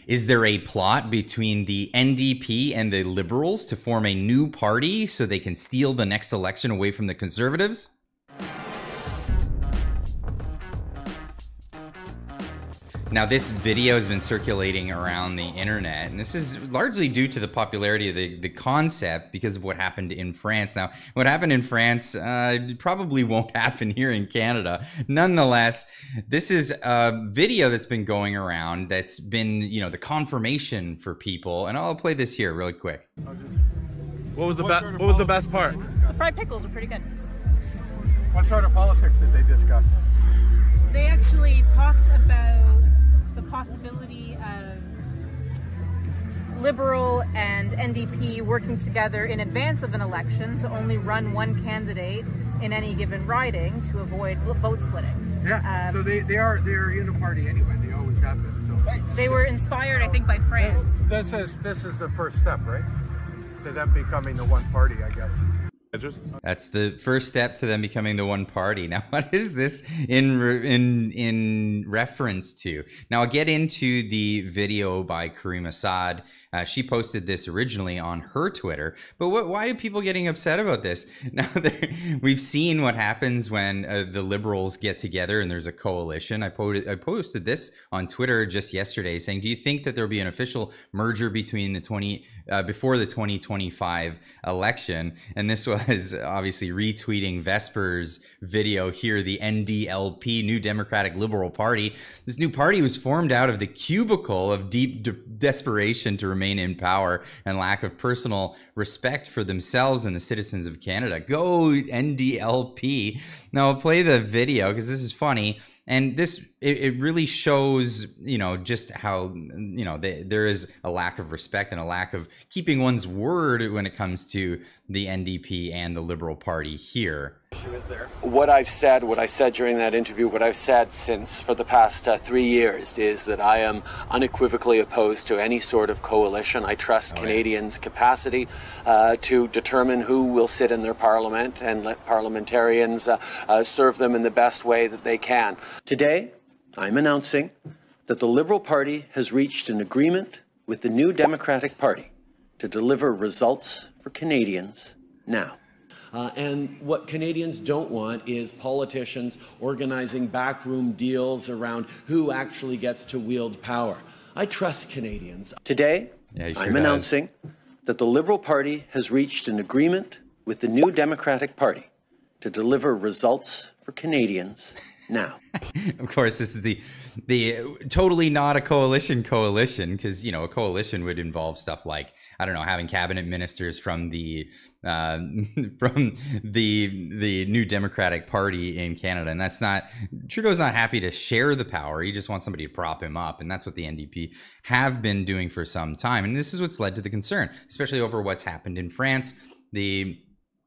Is there a plot between the NDP and the Liberals to form a new party so they can steal the next election away from the Conservatives? Now, this video has been circulating around the internet, and this is largely due to the popularity of the concept because of what happened in France. Now, what happened in France probably won't happen here in Canada. Nonetheless, this is a video that's been going around that's been, you know, the confirmation for people. And I'll play this here really quick. What was the best part? The fried pickles are pretty good. What sort of politics did they discuss? They actually talked about the possibility of Liberal and NDP working together in advance of an election to only run one candidate in any given riding to avoid vote splitting. Yeah, so they are in a party anyway. They always have been. So they were inspired, I think, by France. This is the first step, right? To them becoming the one party, I guess. That's the first step to them becoming the one party. Now, what is this in reference to? Now, I'll get into the video by Caryma. She posted this originally on her Twitter, but why are people getting upset about this? Now, we've seen what happens when the Liberals get together and there's a coalition. I posted this on Twitter just yesterday saying, do you think that there'll be an official merger between the before the 2025 election? And this was obviously retweeting Vesper's video here, the NDLP, New Democratic Liberal Party. This new party was formed out of the cubicle of deep desperation to remain in power and lack of personal respect for themselves and the citizens of Canada. Go NDLP. Now I'll play the video because this is funny. And this, it really shows, you know, just how, you know, there is a lack of respect and a lack of keeping one's word when it comes to the NDP and the Liberal Party here. What I said during that interview, what I've said since for the past 3 years is that I am unequivocally opposed to any sort of coalition. I trust Canadians' capacity to determine who will sit in their parliament and let parliamentarians serve them in the best way that they can. Today, I'm announcing that the Liberal Party has reached an agreement with the New Democratic Party to deliver results for Canadians now. And what Canadians don't want is politicians organizing backroom deals around who actually gets to wield power. I trust Canadians. Today, I'm announcing that the Liberal Party has reached an agreement with the New Democratic Party to deliver results for Canadians now. Of course, this is the totally not a coalition because, you know, a coalition would involve stuff like, I don't know, having cabinet ministers from the New Democratic Party in Canada. And that's not, Trudeau's not happy to share the power. He just wants somebody to prop him up. And that's what the NDP have been doing for some time. And this is what's led to the concern, especially over what's happened in France.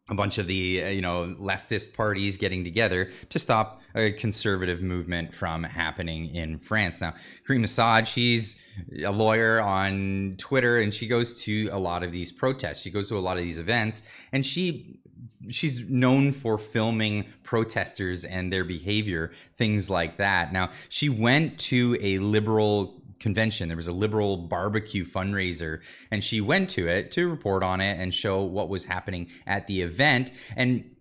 A bunch of the, you know, leftist parties getting together to stop a conservative movement from happening in France. Now, Caryma, she's a lawyer on Twitter, and she goes to a lot of these protests. She goes to a lot of these events, and she's known for filming protesters and their behavior, things like that. Now, she went to a Liberal convention. There was a Liberal barbecue fundraiser, and she went to it to report on it and show what was happening at the event. And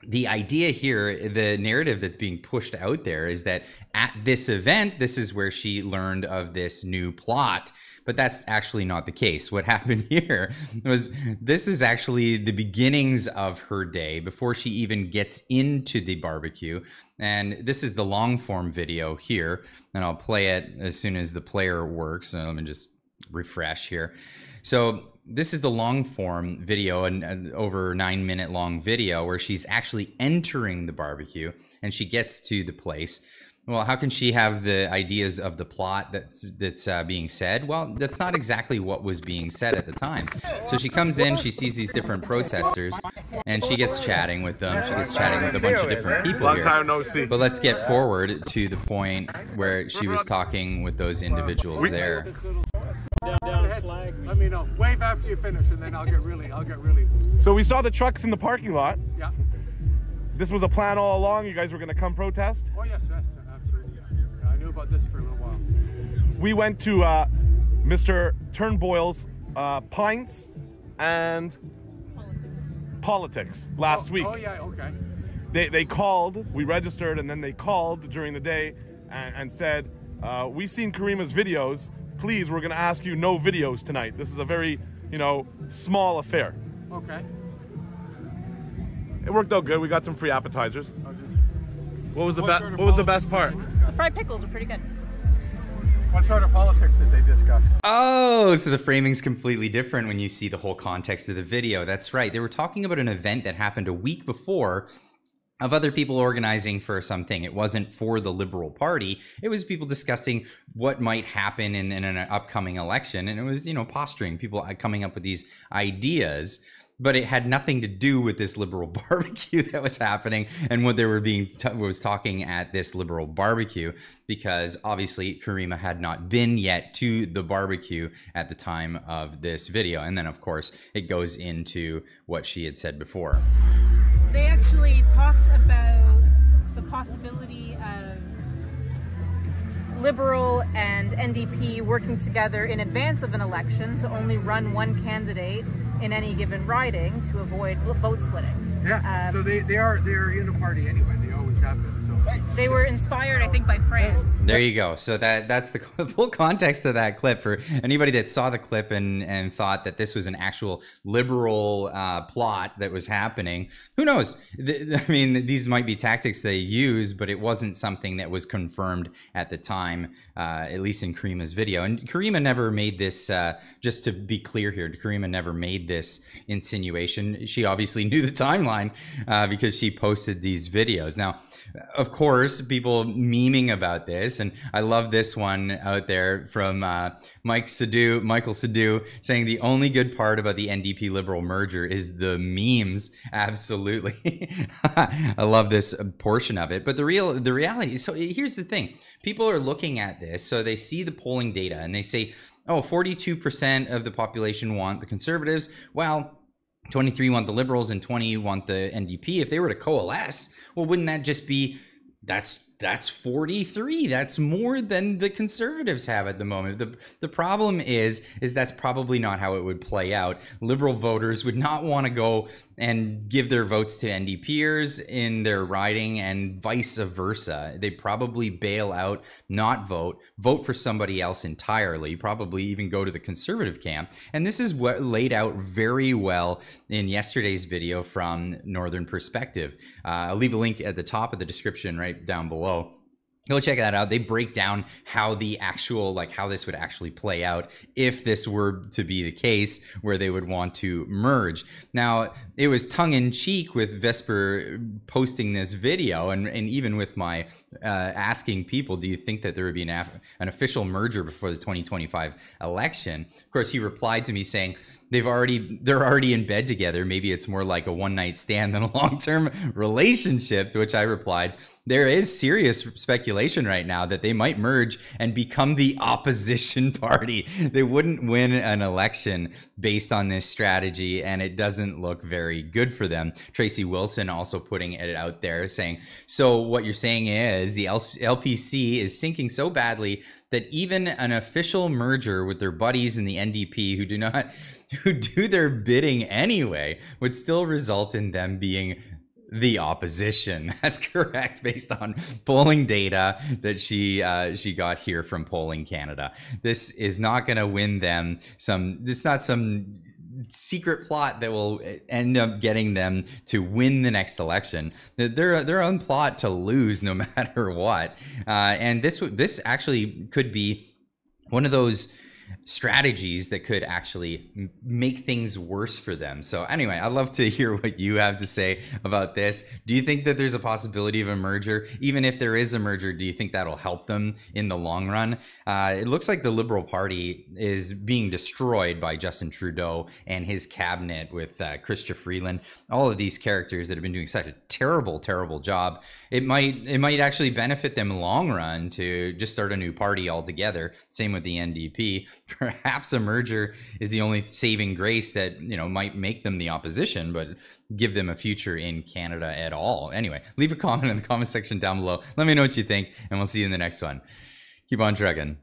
the idea here, the narrative that's being pushed out there, is that at this event, this is where she learned of this new plot. But that's actually not the case. What happened here was, this is actually the beginnings of her day before she even gets into the barbecue. And this is the long form video here, and I'll play it as soon as the player works. So let me just refresh here. So this is the long form video, an over 9-minute long video where she's actually entering the barbecue and she gets to the place. Well, how can she have the ideas of the plot that's being said? Well, that's not exactly what was being said at the time. So she comes in, she sees these different protesters, and she gets chatting with them. She gets chatting with a bunch of different people here. Long time no see. But let's get forward to the point where she was talking with those individuals there. Let me know. Wave after you finish, and then I'll get really. So we saw the trucks in the parking lot. Yeah. This was a plan all along. You guys were going to come protest? Oh yes, absolutely. Yeah. I knew about this for a little while. We went to Mr. Turnbull's pints and politics last week. Oh yeah, okay. They called, we registered, and then they called during the day and said, we seen Caryma's videos. Please, we're going to ask you no videos tonight. This is a very, you know, small affair. Okay. It worked out good. We got some free appetizers. What was the What sort of what was the politics best part? did they discuss? The fried pickles are pretty good. What sort of politics did they discuss? Oh, so the framing's completely different when you see the whole context of the video. That's right. They were talking about an event that happened a week before of other people organizing for something. It wasn't for the Liberal Party. It was people discussing what might happen in an upcoming election. And it was, you know, posturing, people coming up with these ideas. But it had nothing to do with this Liberal barbecue that was happening and what they were was talking at this Liberal barbecue, because obviously Caryma had not been yet to the barbecue at the time of this video. And then, of course, it goes into what she had said before. They actually talked about the possibility of Liberal and NDP working together in advance of an election to only run one candidate in any given riding to avoid vote splitting. Yeah. So they're in a party anyway. They always have been. So They were inspired, I think, by France. There you go. So that's the full context of that clip for anybody that saw the clip and thought that this was an actual Liberal plot that was happening. Who knows? I mean, these might be tactics they use, but it wasn't something that was confirmed at the time, at least in Caryma's video. And Caryma never made this, just to be clear here, Caryma never made this insinuation. She obviously knew the timeline because she posted these videos. Now, of course, people memeing about this, and I love this one out there from Michael Sidhu, saying the only good part about the NDP Liberal merger is the memes. Absolutely. I love this portion of it. But the reality, so here's the thing. People are looking at this, so they see the polling data and they say, oh, 42% of the population want the Conservatives. Well, 23 want the Liberals and 20 want the NDP. If they were to coalesce, well, wouldn't that just be, that's 43. That's more than the Conservatives have at the moment. The problem is that's probably not how it would play out. Liberal voters would not want to go and give their votes to NDPers in their riding and vice versa. They probably bail out, not vote for somebody else entirely, probably even go to the Conservative camp. And this is what laid out very well in yesterday's video from Northern Perspective. I'll leave a link at the top of the description right down below. Go check that out. They break down how the actual, how this would actually play out if this were to be the case where they would want to merge. Now, it was tongue-in-cheek with Vesper posting this video, and even with my asking people, do you think that there would be an official merger before the 2025 election? Of course, he replied to me saying, they're already in bed together. Maybe it's more like a one-night stand than a long-term relationship, to which I replied, there is serious speculation right now that they might merge and become the opposition party. They wouldn't win an election based on this strategy, and it doesn't look very good for them. Tracy Wilson also putting it out there saying, so what you're saying is the LPC is sinking so badly that even an official merger with their buddies in the NDP who do their bidding anyway would still result in them being the opposition. That's correct, based on polling data that she got here from Polling Canada. This is not going to win them it's not some secret plot that will end up getting them to win the next election. They're on plot to lose no matter what. And this actually could be one of those strategies that could actually make things worse for them. So anyway, I'd love to hear what you have to say about this. Do you think that there's a possibility of a merger? Even if there is a merger, do you think that'll help them in the long run? It looks like the Liberal Party is being destroyed by Justin Trudeau and his cabinet with Chrystia Freeland, all of these characters that have been doing such a terrible, terrible job. It might actually benefit them long run to just start a new party altogether. Same with the NDP. Perhaps a merger is the only saving grace that, might make them the opposition, but give them a future in Canada at all. Anyway, leave a comment in the comment section down below. Let me know what you think, and we'll see you in the next one. Keep on trucking.